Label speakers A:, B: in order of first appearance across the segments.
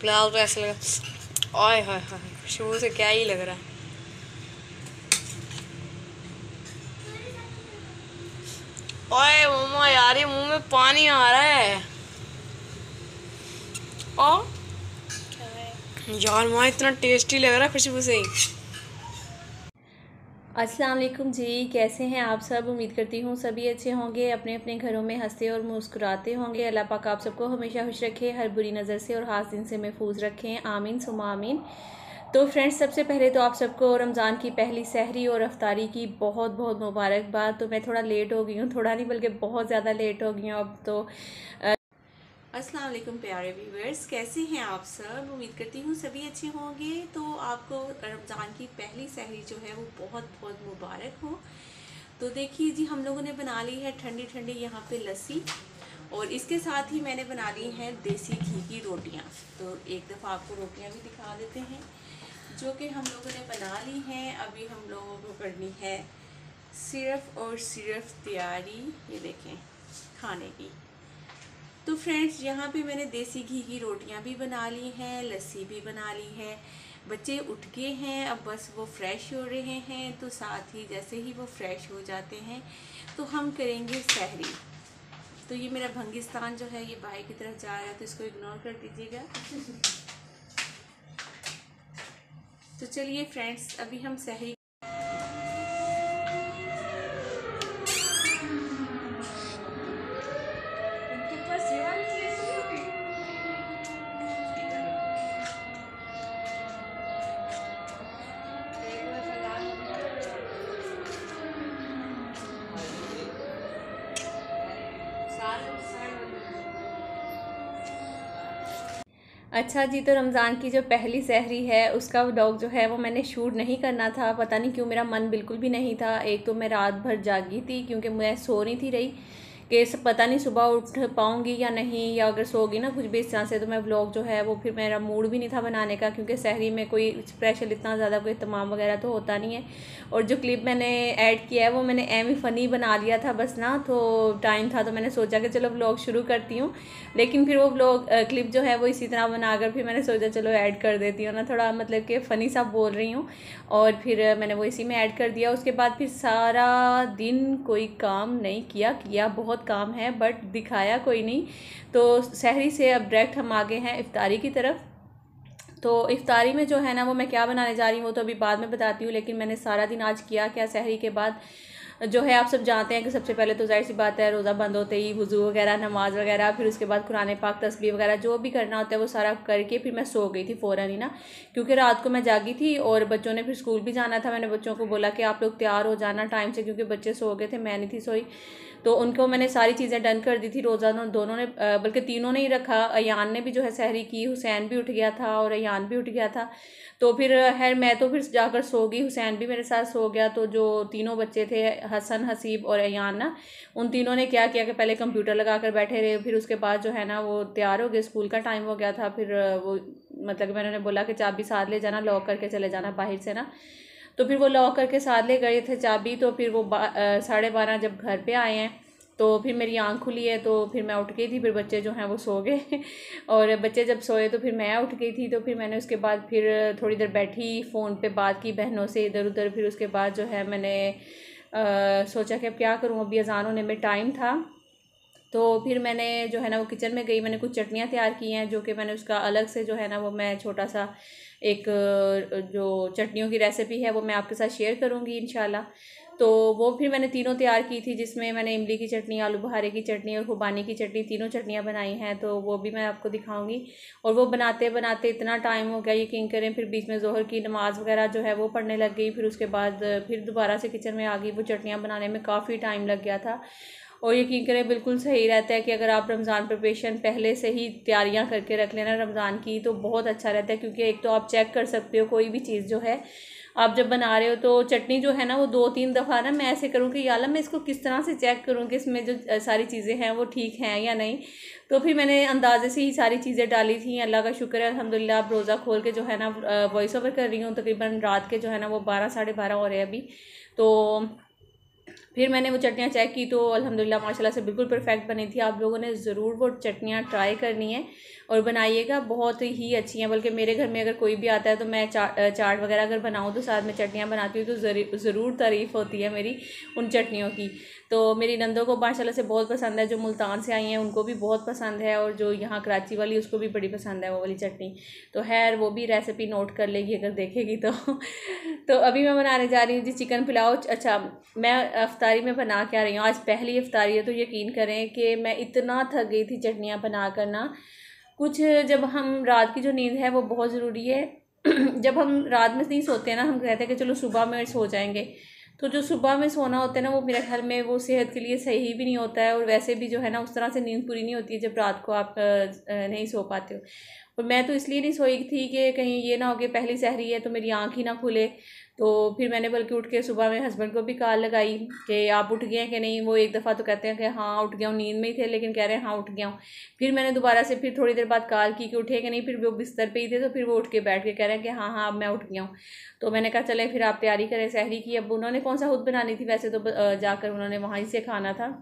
A: फिलहाल तो ऐसा लगा ओए हाय हाय शुरू से क्या ही लग रहा है। ओए मम्मा यार ये मुंह में पानी आ रहा है। और यार वहाँ इतना टेस्टी लग रहा है खुशबू से ही।
B: अस्सलाम वालेकुम जी, कैसे हैं आप सब। उम्मीद करती हूँ सभी अच्छे होंगे, अपने अपने घरों में हंसते और मुस्कुराते होंगे। अल्लाह पाक आप सबको हमेशा खुश रखे, हर बुरी नज़र से और हाथ दिन से महफूज रखें, आमीन सुमा आमीन। तो फ्रेंड्स, सबसे पहले तो आप सबको रमज़ान की पहली सहरी और अफ्तारी की बहुत बहुत मुबारकबाद। तो मैं थोड़ा लेट हो गई हूँ, थोड़ा नहीं बल्कि बहुत ज़्यादा लेट हो गई हूँ अब तो। अस्सलाम वालेकुम प्यारे व्यूअर्स, कैसे हैं आप सब। उम्मीद करती हूँ सभी अच्छे होंगे। तो आपको रमज़ान की पहली सहरी जो है वो बहुत बहुत मुबारक हो। तो देखिए जी, हम लोगों ने बना ली है ठंडी ठंडी यहाँ पे लस्सी, और इसके साथ ही मैंने बना ली हैं देसी घी की रोटियाँ। तो एक दफ़ा आपको रोटियाँ भी दिखा देते हैं जो कि हम लोगों ने बना ली हैं। अभी हम लोगों को करनी है सिर्फ़ और सिर्फ तैयारी, ये देखें, खाने की। तो फ्रेंड्स, यहाँ पे मैंने देसी घी की रोटियाँ भी बना ली हैं, लस्सी भी बना ली है। बच्चे उठ गए हैं, अब बस वो फ्रेश हो रहे हैं। तो साथ ही जैसे ही वो फ्रेश हो जाते हैं तो हम करेंगे सहरी। तो ये मेरा भंगिस्तान जो है ये बाहर की तरफ जा रहा है, तो इसको इग्नोर कर दीजिएगा। तो चलिए फ्रेंड्स, अभी हम सहरी अच्छा जी। तो रमज़ान की जो पहली सहरी है उसका व्लॉग जो है वो मैंने शूट नहीं करना था, पता नहीं क्यों मेरा मन बिल्कुल भी नहीं था। एक तो मैं रात भर जागी थी क्योंकि मैं सो नहीं थी रही कि पता नहीं सुबह उठ पाऊँगी या नहीं, या अगर सोगी ना कुछ भी इस तरह से तो मैं व्लॉग जो है वो फिर मेरा मूड भी नहीं था बनाने का, क्योंकि सहरी में कोई स्पेशल इतना ज़्यादा कोई तमाम वगैरह तो होता नहीं है। और जो क्लिप मैंने ऐड किया है वो मैंने एम ही फ़नी बना लिया था बस ना, तो टाइम था तो मैंने सोचा कि चलो व्लॉग शुरू करती हूँ। लेकिन फिर वो व्लॉग क्लिप जो है वो इसी तरह बनाकर फिर मैंने सोचा चलो ऐड कर देती हूँ ना, थोड़ा मतलब कि फ़नी सा बोल रही हूँ। और फिर मैंने वो इसी में ऐड कर दिया। उसके बाद फिर सारा दिन कोई काम नहीं किया बहुत काम है बट दिखाया कोई नहीं। तो सहरी से अब डायरेक्ट हम आगे हैं इफ्तारी की तरफ। तो इफ्तारी में जो है ना वो मैं क्या बनाने जा रही हूँ वो तो अभी बाद में बताती हूँ। लेकिन मैंने सारा दिन आज किया क्या, सहरी के बाद जो है आप सब जानते हैं कि सबसे पहले तो जाहिर सी बात है रोज़ा बंद होते ही वज़ू वगैरह, नमाज़ वगैरह, फिर उसके बाद कुरान पाक, तस्बीह वगैरह जो भी करना होता है वो सारा करके फिर मैं सो गई थी फ़ौरन ही ना, क्योंकि रात को मैं जागी थी और बच्चों ने फिर स्कूल भी जाना था। मैंने बच्चों को बोला कि आप लोग तैयार हो जाना टाइम से, क्योंकि बच्चे सो गए थे, मैं नहीं थी सोई। तो उनको मैंने सारी चीज़ें डन कर दी थी। रोज़ा दोनों ने बल्कि तीनों ने ही रखा। अयान ने भी जो है सहरी की, हुसैन भी उठ गया था और अयान भी उठ गया था। तो फिर खैर मैं तो फिर जाकर सो गई, हुसैन भी मेरे साथ सो गया। तो जो तीनों बच्चे थे, हसन, हसीब और अयान ना, उन तीनों ने क्या किया कि पहले कंप्यूटर लगा कर बैठे रहे। फिर उसके बाद जो है ना वो तैयार हो गए, स्कूल का टाइम हो गया था। फिर वो मतलब कि मैंने बोला कि चाबी साथ ले जाना, लॉक करके चले जाना बाहर से ना। तो फिर वो लॉक करके साथ ले गए थे चाबी। तो फिर वो 12:30 जब घर पे आए हैं तो फिर मेरी आँख खुली है, तो फिर मैं उठ गई थी। फिर बच्चे जो हैं वो सो गए और बच्चे जब सोए तो फिर मैं उठ गई थी। तो फिर मैंने उसके बाद फिर थोड़ी देर बैठी, फ़ोन पे बात की बहनों से इधर उधर। फिर उसके बाद जो है मैंने सोचा कि अब क्या करूँ, अभी अज़ान होने में टाइम था। तो फिर मैंने जो है ना वो किचन में गई, मैंने कुछ चटनियाँ तैयार की हैं जो कि मैंने उसका अलग से जो है ना वो मैं छोटा सा एक जो चटनियों की रेसिपी है वो मैं आपके साथ शेयर करूँगी इंशाल्लाह। तो वो फिर मैंने तीनों तैयार की थी, जिसमें मैंने इमली की चटनी, आलू बुखारे की चटनी और खुबानी की चटनी, तीनों चटनियाँ बनाई हैं। तो वो भी मैं आपको दिखाऊंगी। और वो बनाते बनाते इतना टाइम हो गया यकीन करें, फिर बीच में ज़ोहर की नमाज़ वगैरह जो है वो पढ़ने लग गई। फिर उसके बाद फिर दोबारा से किचन में आ गई। वो चटनियाँ बनाने में काफ़ी टाइम लग गया था। और यकीन करें बिल्कुल सही रहता है कि अगर आप रमज़ान प्रिपरेशन पहले से ही तैयारियां करके रख लेना रमज़ान की, तो बहुत अच्छा रहता है। क्योंकि एक तो आप चेक कर सकते हो कोई भी चीज़ जो है आप जब बना रहे हो। तो चटनी जो है ना वो 2-3 दफ़ा ना मैं ऐसे करूँ कि यार मैं इसको किस तरह से चेक करूँ कि इसमें जो सारी चीज़ें हैं वो ठीक हैं या नहीं। तो फिर मैंने अंदाजे से ही सारी चीज़ें डाली थी। अल्लाह का शुक्र है अल्हम्दुलिल्लाह। अब रोज़ा खोल के जो है ना वॉइस ओवर कर रही हूँ, तकरीबन रात के जो है ना वो 12 साढ़े 12 हो रहे हैं अभी। तो फिर मैंने वो चटनियाँ चेक की तो अल्हम्दुलिल्लाह माशाल्लाह से बिल्कुल परफेक्ट बनी थी। आप लोगों ने ज़रूर वो चटनियाँ ट्राई करनी है और बनाइएगा, बहुत ही अच्छी हैं। बल्कि मेरे घर में अगर कोई भी आता है तो मैं चाट वगैरह अगर बनाऊँ तो साथ में चटनियाँ बनाती हूँ तो ज़रूर तारीफ़ होती है मेरी उन चटनियों की। तो मेरी नंदों को माशाल्लाह से बहुत पसंद है, जो मुल्तान से आई हैं उनको भी बहुत पसंद है, और जो यहाँ कराची वाली उसको भी बड़ी पसंद है वो वाली चटनी। तो खैर वो भी रेसिपी नोट कर लेगी अगर देखेगी तो। तो अभी मैं बनाने जा रही हूँ जी चिकन पुलाव। अच्छा, मैं अफ्तारी में बना क्या रही हूँ, आज पहली अफ्तारी है, तो यकीन करें कि मैं इतना थक गई थी चटनियाँ बना कर ना। कुछ जब हम रात की जो नींद है वो बहुत ज़रूरी है। जब हम रात में नहीं सोते हैं ना, हम कहते हैं कि चलो सुबह में सो जाएंगे, तो जो सुबह में सोना होता है ना वो मेरे ख्याल में वो सेहत के लिए सही भी नहीं होता है, और वैसे भी जो है ना उस तरह से नींद पूरी नहीं होती है जब रात को आप नहीं सो पाते हो। और मैं तो इसलिए नहीं सोई थी कि कहीं ये ना हो कि पहली सहरी है तो मेरी आँख ही ना खुले। तो फिर मैंने बल्कि उठ के सुबह में हस्बैंड को भी कॉल लगाई कि आप उठ गए हैं कि नहीं। वो एक दफ़ा तो कहते हैं कि हाँ उठ गया हूँ, नींद में ही थे लेकिन कह रहे हैं हाँ उठ गया हूँ। फिर मैंने दोबारा से फिर थोड़ी देर बाद कॉल की कि उठे कि नहीं, फिर वो बिस्तर पे ही थे तो फिर वो उठ के बैठ के कह रहे हैं कि हाँ हाँ अब मैं उठ गया हूँ। तो मैंने कहा चले फिर आप तैयारी करें सहरी की। अब उन्होंने कौन सा खुद बनानी थी, वैसे तो जाकर उन्होंने वहीं से खाना था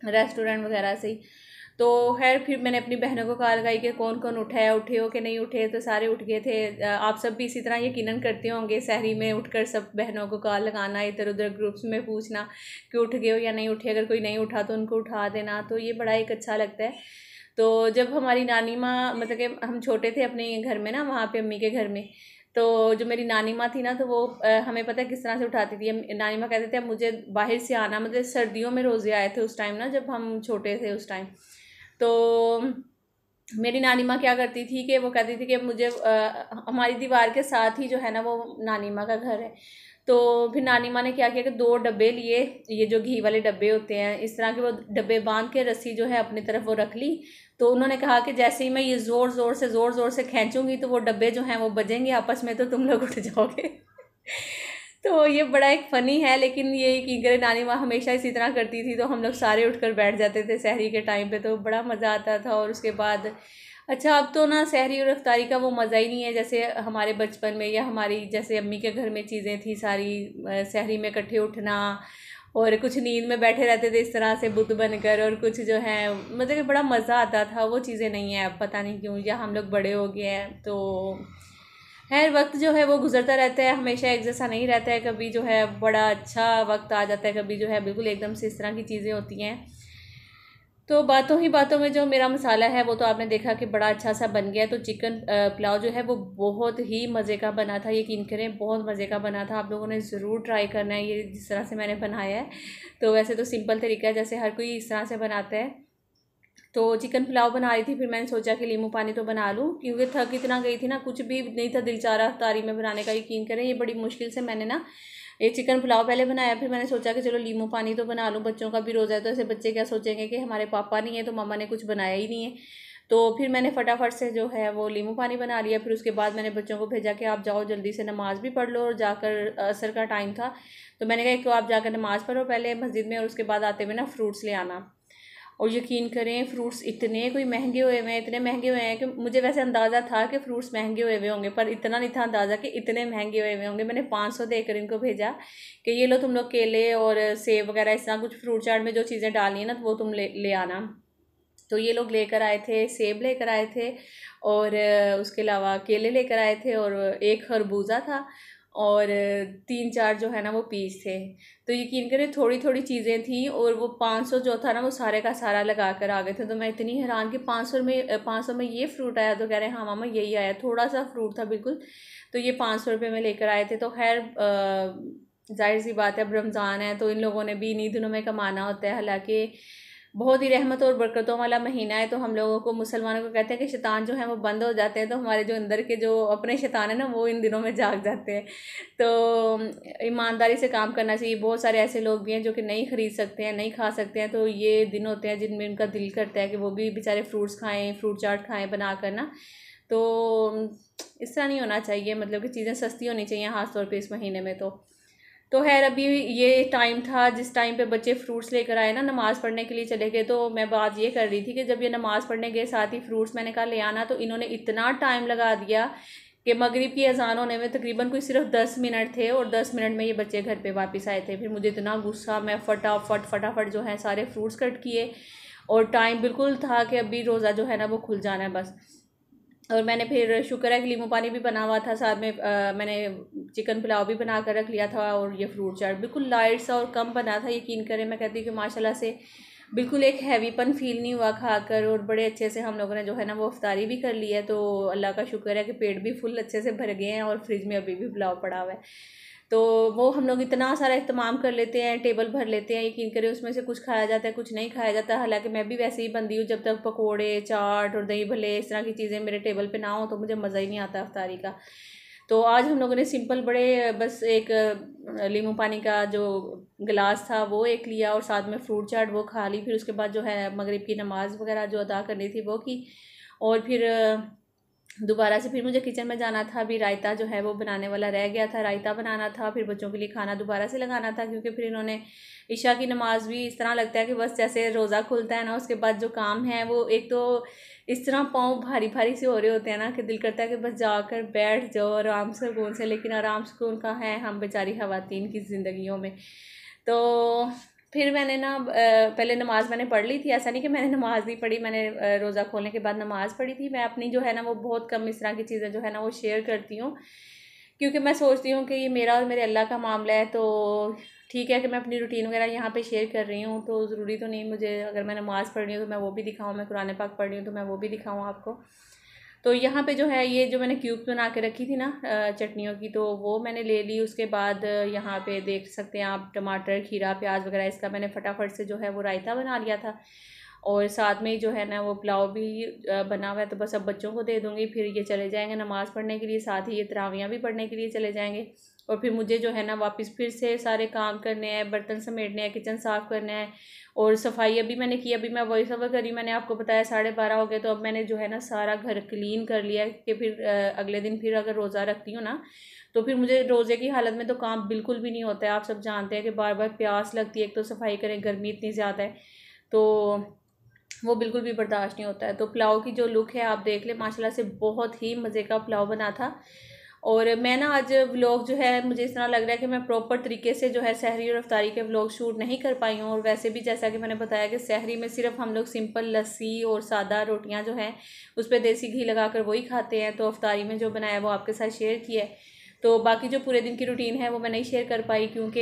B: रेस्टोरेंट वगैरह से ही। तो खैर फिर मैंने अपनी बहनों को कॉल लगाई कि कौन कौन उठा है, उठे हो कि नहीं उठे, तो सारे उठ गए थे। आप सब भी इसी तरह यकीनन करते होंगे, सहरी में उठकर सब बहनों को कॉल लगाना, इधर उधर ग्रुप्स में पूछना कि उठ गए हो या नहीं उठे, अगर कोई नहीं उठा तो उनको उठा देना। तो ये बड़ा एक अच्छा लगता है। तो जब हमारी नानी माँ, मतलब कि हम छोटे थे अपने घर में ना, वहाँ पे अम्मी के घर में, तो जो मेरी नानी माँ थी ना तो वो हमें पता है किस तरह से उठाती थी। नानी माँ कहते थे अब मुझे बाहर से आना, मतलब सर्दियों में रोज़े आए थे उस टाइम ना, जब हम छोटे थे उस टाइम। तो मेरी नानी माँ क्या करती थी कि वो कहती थी कि मुझे हमारी दीवार के साथ ही जो है ना वो नानी माँ का घर है। तो फिर नानी माँ ने क्या किया कि 2 डब्बे लिए, ये जो घी वाले डब्बे होते हैं इस तरह के, वो डब्बे बांध के रस्सी जो है अपनी तरफ वो रख ली। तो उन्होंने कहा कि जैसे ही मैं ये ज़ोर ज़ोर से खींचूंगी तो वो डब्बे जो हैं वो बजेंगे आपस में, तो तुम लोग उठ जाओगे। तो ये बड़ा एक फ़नी है, लेकिन ये यकीन करें नानी माँ हमेशा इसी तरह करती थी। तो हम लोग सारे उठकर बैठ जाते थे सहरी के टाइम पे, तो बड़ा मज़ा आता था। और उसके बाद अच्छा, अब तो ना सहरी और इफ्तारी का वो मज़ा ही नहीं है जैसे हमारे बचपन में, या हमारी जैसे अम्मी के घर में चीज़ें थी सारी। सहरी में इकट्ठे उठना, और कुछ नींद में बैठे रहते थे इस तरह से बुत बनकर, और कुछ जो है मतलब कि बड़ा मज़ा आता था। वो चीज़ें नहीं है अब, पता नहीं क्यों, या हम लोग बड़े हो गए हैं। तो खैर वक्त जो है वो गुजरता रहता है, हमेशा एक जैसा नहीं रहता है। कभी जो है बड़ा अच्छा वक्त आ जाता है, कभी जो है बिल्कुल एकदम से इस तरह की चीज़ें होती हैं। तो बातों ही बातों में जो मेरा मसाला है वो तो आपने देखा कि बड़ा अच्छा सा बन गया। तो चिकन पुलाव जो है वो बहुत ही मज़े का बना था, यकीन करें बहुत मज़े का बना था। आप लोगों ने ज़रूर ट्राई करना है ये जिस तरह से मैंने बनाया है। तो वैसे तो सिंपल तरीका है जैसे हर कोई इस तरह से बनाता है। तो चिकन पुलाव बना रही थी, फिर मैंने सोचा कि नींबू पानी तो बना लूँ, क्योंकि थक इतना गई थी ना, कुछ भी नहीं था दिल चाह रहा तारी में बनाने का। यकीन करें ये बड़ी मुश्किल से मैंने ना ये चिकन पुलाव पहले बनाया, फिर मैंने सोचा कि चलो नींबू पानी तो बना लूँ, बच्चों का भी रोज़ा है तो ऐसे बच्चे क्या सोचेंगे कि हमारे पापा नहीं है तो मम्मा ने कुछ बनाया ही नहीं है। तो फिर मैंने फटाफट से जो है वो नींबू पानी बना लिया। फिर उसके बाद मैंने बच्चों को भेजा कि आप जाओ जल्दी से नमाज़ भी पढ़ लो, और जाकर असर का टाइम था तो मैंने कहा एक तो आप जाकर नमाज़ पढ़ो पहले मस्जिद में, और उसके बाद आते हुए ना फ्रूट्स ले आना। और यकीन करें फ्रूट्स इतने कोई महंगे हुए हैं, इतने महंगे हुए हैं कि मुझे वैसे अंदाज़ा था कि फ्रूट्स महंगे हुए होंगे, पर इतना नहीं था अंदाज़ा कि इतने महंगे हुए होंगे। मैंने 500 देकर इनको भेजा कि ये लो तुम लोग केले और सेब वगैरह इस तरह कुछ फ्रूट चाट में जो चीज़ें डालनी है ना तो वो तुम ले आना। तो ये लोग लेकर आए थे, सेब लेकर आए थे, और उसके अलावा केले लेकर आए थे, और एक खरबूजा था, और 3-4 जो है ना वो पीस थे। तो यकीन करें थोड़ी थोड़ी चीज़ें थी, और वो 500 जो था ना वो सारे का सारा लगा कर आ गए थे। तो मैं इतनी हैरान कि 500 में ये फ्रूट आया। तो कह रहे हैं हाँ मामा यही आया, थोड़ा सा फ्रूट था बिल्कुल। तो ये 500 रुपये में लेकर आए थे। तो खैर जाहिर सी बात है अब रमज़ान है तो इन लोगों ने भी इन्हीं दिनों में कमाना होता है। हालांकि बहुत ही रहमत और बरकतों वाला महीना है, तो हम लोगों को मुसलमानों को कहते हैं कि शैतान जो है वो बंद हो जाते हैं। तो हमारे जो अंदर के जो अपने शैतान है ना वो इन दिनों में जाग जाते हैं। तो ईमानदारी से काम करना चाहिए। बहुत सारे ऐसे लोग भी हैं जो कि नहीं ख़रीद सकते हैं, नहीं खा सकते हैं, तो ये दिन होते हैं जिनमें उनका दिल करता है कि वो भी बेचारे फ्रूट्स खाएँ, फ्रूट चाट खाएँ बना कर ना। तो इस तरह नहीं होना चाहिए, मतलब कि चीज़ें सस्ती होनी चाहिए ख़ास तौर पर इस महीने में। तो खैर अभी ये टाइम था जिस टाइम पे बच्चे फ्रूट्स लेकर आए ना, नमाज़ पढ़ने के लिए चले गए। तो मैं बात ये कर रही थी कि जब ये नमाज़ पढ़ने गए साथ ही फ्रूट्स मैंने कहा ले आना, तो इन्होंने इतना टाइम लगा दिया कि मगरिब की अजान होने में तकरीबन कोई सिर्फ 10 मिनट थे और 10 मिनट में ये बच्चे घर पे वापस आए थे। फिर मुझे इतना गुस्सा, मैं फटाफट जो है सारे फ्रूट्स कट किए और टाइम बिल्कुल था कि अभी रोज़ा जो है ना वो खुल जाना है बस। और मैंने फिर शुक्र है कि नींबू पानी भी बना हुआ था, साथ में मैंने चिकन पुलाव भी बना कर रख लिया था और ये फ्रूट चाट बिल्कुल लाइट सा और कम बना था। यकीन करें, मैं कहती हूँ कि माशाल्लाह से बिल्कुल एक हैवीपन फील नहीं हुआ खाकर, और बड़े अच्छे से हम लोगों ने जो है ना वो इफ्तारी भी कर ली है। तो अल्लाह का शुक्र है कि पेट भी फुल अच्छे से भर गए हैं और फ्रिज में अभी भी पुलाव पड़ा हुआ है। तो वो हम लोग इतना सारा इस्तेमाल कर लेते हैं, टेबल भर लेते हैं, यकीन करें उसमें से कुछ खाया जाता है कुछ नहीं खाया जाता। हालांकि मैं भी वैसे ही बंदी हूँ, जब तक पकोड़े चाट और दही भल्ले इस तरह की चीज़ें मेरे टेबल पे ना हो तो मुझे मज़ा ही नहीं आता इफ्तारी का। तो आज हम लोगों ने सिंपल बड़े बस एक नींबू पानी का जो गिलास था वो एक लिया और साथ में फ्रूट चाट वो खा ली। फिर उसके बाद जो है मगरिब की नमाज़ वगैरह जो अदा करनी थी वो की, और फिर दोबारा से फिर मुझे किचन में जाना था। अभी रायता जो है वो बनाने वाला रह गया था, रायता बनाना था, फिर बच्चों के लिए खाना दोबारा से लगाना था, क्योंकि फिर इन्होंने इशा की नमाज़ भी इस तरह लगता है कि बस जैसे रोज़ा खुलता है ना उसके बाद जो काम है वो एक तो इस तरह पाँव भारी भारी से हो रहे होते हैं ना कि दिल करता है कि बस जाकर बैठ जाओ आराम से सुकून से, लेकिन आराम सुकून का है हम बेचारी ख़वातीन की ज़िंदगियों में। तो फिर मैंने ना पहले नमाज़ मैंने पढ़ ली थी। ऐसा नहीं कि मैंने नमाज़ नहीं पढ़ी, मैंने रोज़ा खोलने के बाद नमाज़ पढ़ी थी। मैं अपनी जो है ना वो बहुत कम इस तरह की चीज़ें जो है ना वो शेयर करती हूँ, क्योंकि मैं सोचती हूँ कि ये मेरा और मेरे अल्लाह का मामला है। तो ठीक है कि मैं अपनी रूटीन वगैरह यहाँ पे शेयर कर रही हूँ, तो ज़रूरी तो नहीं मुझे अगर मैं नमाज़ पढ़ रही हूँ तो मैं वो भी दिखाऊँ, मैं कुरान पाक पढ़ रही हूँ तो मैं वो भी दिखाऊँ आपको। तो यहाँ पे जो है ये जो मैंने क्यूब्स बना के रखी थी ना चटनियों की, तो वो मैंने ले ली। उसके बाद यहाँ पे देख सकते हैं आप टमाटर खीरा प्याज वगैरह इसका मैंने फटाफट से जो है वो रायता बना लिया था, और साथ में ही जो है ना वो पुलाव भी बना हुआ है। तो बस अब बच्चों को दे दूँगी, फिर ये चले जाएंगे नमाज़ पढ़ने के लिए, साथ ही ये तरावियाँ भी पढ़ने के लिए चले जाएंगे। और फिर मुझे जो है ना वापस फिर से सारे काम करने हैं, बर्तन समेटने हैं, किचन साफ़ करना है और सफाई अभी मैंने की। अभी मैं वॉइस ओवर करी, मैंने आपको बताया 12:30 हो गए, तो अब मैंने जो है ना सारा घर क्लीन कर लिया कि फिर अगले दिन फिर अगर रोज़ा रखती हूँ ना तो फिर मुझे रोज़े की हालत में तो काम बिल्कुल भी नहीं होता है। आप सब जानते हैं कि बार बार प्यास लगती है, एक तो सफाई करें, गर्मी इतनी ज़्यादा है, तो वो बिल्कुल भी बर्दाश्त नहीं होता है। तो पुलाव की जो लुक है आप देख लें, माशाल्लाह से बहुत ही मज़े का पुलाव बना था। और मैं ना आज व्लॉग जो है मुझे इस तरह लग रहा है कि मैं प्रॉपर तरीके से जो है सहरी और इफ्तारी के व्लॉग शूट नहीं कर पाई हूँ। और वैसे भी जैसा कि मैंने बताया कि सहरी में सिर्फ हम लोग सिंपल लस्सी और सादा रोटियाँ जो हैं उस पर देसी घी लगा कर वही खाते हैं। तो इफ्तारी में जो बनाया वो आपके साथ शेयर किया है। तो बाकी जो पूरे दिन की रूटीन है वो मैं नहीं शेयर कर पाई, क्योंकि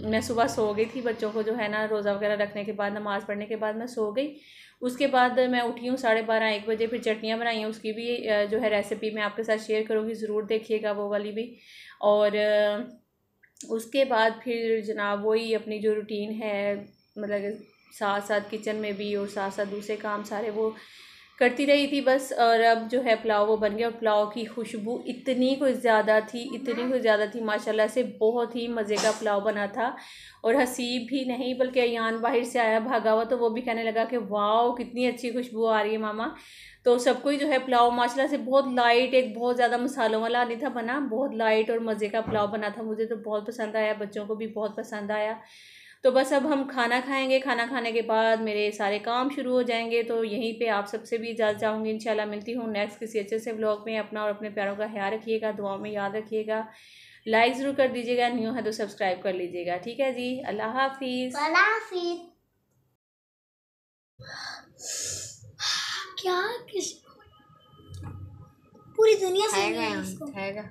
B: मैं सुबह सो गई थी। बच्चों को जो है ना रोज़ा वगैरह रखने के बाद नमाज़ पढ़ने के बाद मैं सो गई। उसके बाद मैं उठी हूँ 12:30-1 बजे, फिर चटनियाँ बनाई हैं, उसकी भी जो है रेसिपी मैं आपके साथ शेयर करूँगी, ज़रूर देखिएगा वो वाली भी। और उसके बाद फिर जनाब वही अपनी जो रूटीन है, मतलब साथ साथ किचन में भी और साथ साथ दूसरे काम सारे वो करती रही थी बस। और अब जो है पुलाव वो बन गया, और पुलाव की खुशबू इतनी कुछ ज़्यादा थी, इतनी कुछ ज़्यादा थी माशाल्लाह से, बहुत ही मज़े का पुलाव बना था। और हसीब भी नहीं बल्कि अयान बाहर से आया भागा हुआ, तो वो भी कहने लगा कि वाह कितनी अच्छी खुशबू आ रही है मामा। तो सबको ही जो है पुलाव माशाल्लाह से बहुत लाइट, एक बहुत ज़्यादा मसालों वाला नहीं था बना, बहुत लाइट और मज़े का पुलाव बना था। मुझे तो बहुत पसंद आया, बच्चों को भी बहुत पसंद आया। तो बस अब हम खाना खाएंगे, खाना खाने के बाद मेरे सारे काम शुरू हो जाएंगे। तो यहीं पे आप सबसे भी इजाज़त चाहूँगी। इंशाल्लाह मिलती हूँ नेक्स्ट किसी अच्छे से व्लॉग में। अपना और अपने प्यारों का ख्याल रखिएगा, दुआओं में याद रखिएगा, लाइक ज़रूर कर दीजिएगा, न्यू है तो सब्सक्राइब कर लीजिएगा। ठीक है जी, अल्लाह हाफिज़।
C: क्या किस पूरी दुनिया से खाएगा।